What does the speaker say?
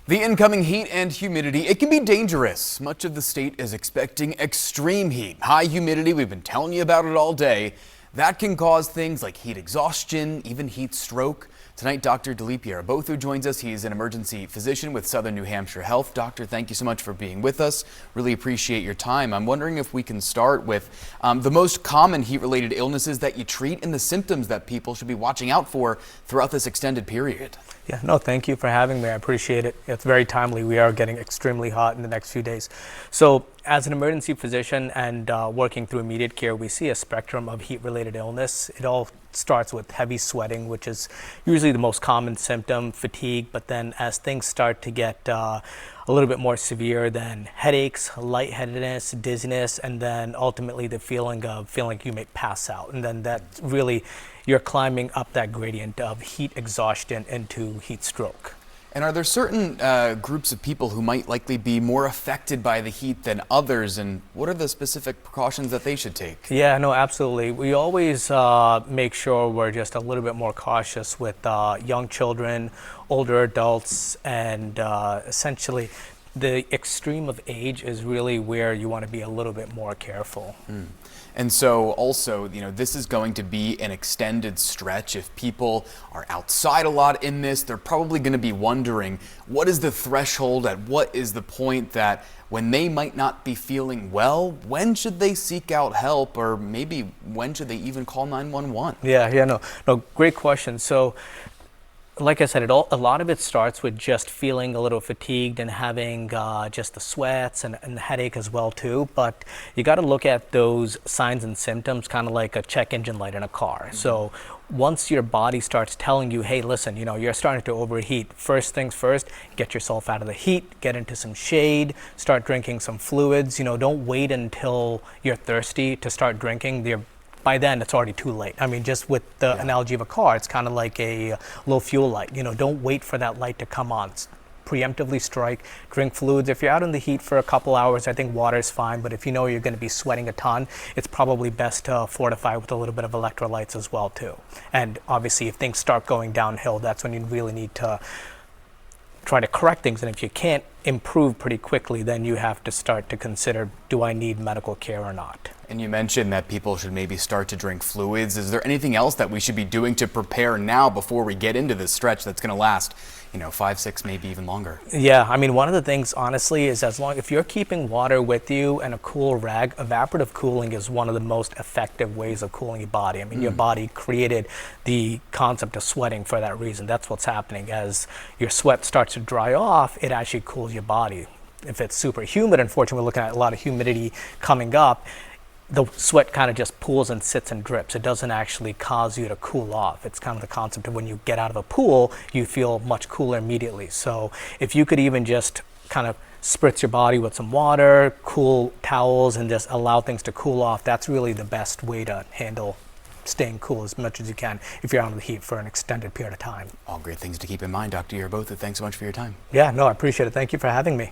The incoming heat and humidity, it can be dangerous. Much of the state is expecting extreme heat. High humidity, we've been telling you about it all day. That can cause things like heat exhaustion, even heat stroke. Tonight, Dr. Dilip Yarabothu joins us. He is an emergency physician with Southern New Hampshire Health. Doctor, thank you so much for being with us. Really appreciate your time. I'm wondering if we can start with the most common heat-related illnesses that you treat and the symptoms that people should be watching out for throughout this extended period. Yeah, no, thank you for having me. I appreciate it. It's very timely. We are getting extremely hot in the next few days. So as an emergency physician and working through immediate care, we see a spectrum of heat-related illness. It all starts with heavy sweating, which is usually the most common symptom, fatigue, but then as things start to get a little bit more severe, then headaches, lightheadedness, dizziness, and then ultimately the feeling you may pass out. And then that's really, you're climbing up that gradient of heat exhaustion into heat stroke. And are there certain groups of people who might likely be more affected by the heat than others, and what are the specific precautions that they should take? Yeah, no, absolutely. We always make sure we're just a little bit more cautious with young children, older adults, and essentially the extreme of age is really where you want to be a little bit more careful. And so also, this is going to be an extended stretch. If people are outside a lot in this, they're probably going to be wondering, what is the threshold, at what is the point that when they might not be feeling well, when should they seek out help, or maybe when should they even call 911? Yeah, no, great question. So, like I said, a lot of it starts with just feeling a little fatigued and having just the sweats and the headache as well too. But you got to look at those signs and symptoms kind of like a check engine light in a car. So once your body starts telling you, hey, listen, you're starting to overheat, first things first, get yourself out of the heat, get into some shade, start drinking some fluids. Don't wait until you're thirsty to start drinking. By then, it's already too late. I mean, just with the analogy of a car, it's kind of like a low fuel light. Don't wait for that light to come on. Preemptively strike, drink fluids. If you're out in the heat for a couple hours, I think water is fine. But if you know you're going to be sweating a ton, it's probably best to fortify with a little bit of electrolytes as well, too. And obviously, if things start going downhill, that's when you really need to try to correct things. And if you can't improve pretty quickly, then you have to start to consider, do I need medical care or not? And you mentioned that people should maybe start to drink fluids. Is there anything else that we should be doing to prepare now before we get into this stretch that's going to last, 5, 6, maybe even longer? Yeah, I mean, one of the things, honestly, is if you're keeping water with you and a cool rag, evaporative cooling is one of the most effective ways of cooling your body. I mean, your body created the concept of sweating for that reason. That's what's happening. As your sweat starts to dry off, it actually cools your body. If it's super humid, unfortunately, we're looking at a lot of humidity coming up, the sweat kind of just pools and sits and drips. It doesn't actually cause you to cool off. It's kind of the concept of when you get out of a pool, you feel much cooler immediately. So if you could even just kind of spritz your body with some water, cool towels, and just allow things to cool off, that's really the best way to handle staying cool as much as you can if you're out in the heat for an extended period of time. All great things to keep in mind. Dr. Yarabothu, thanks so much for your time. Yeah, no, I appreciate it. Thank you for having me.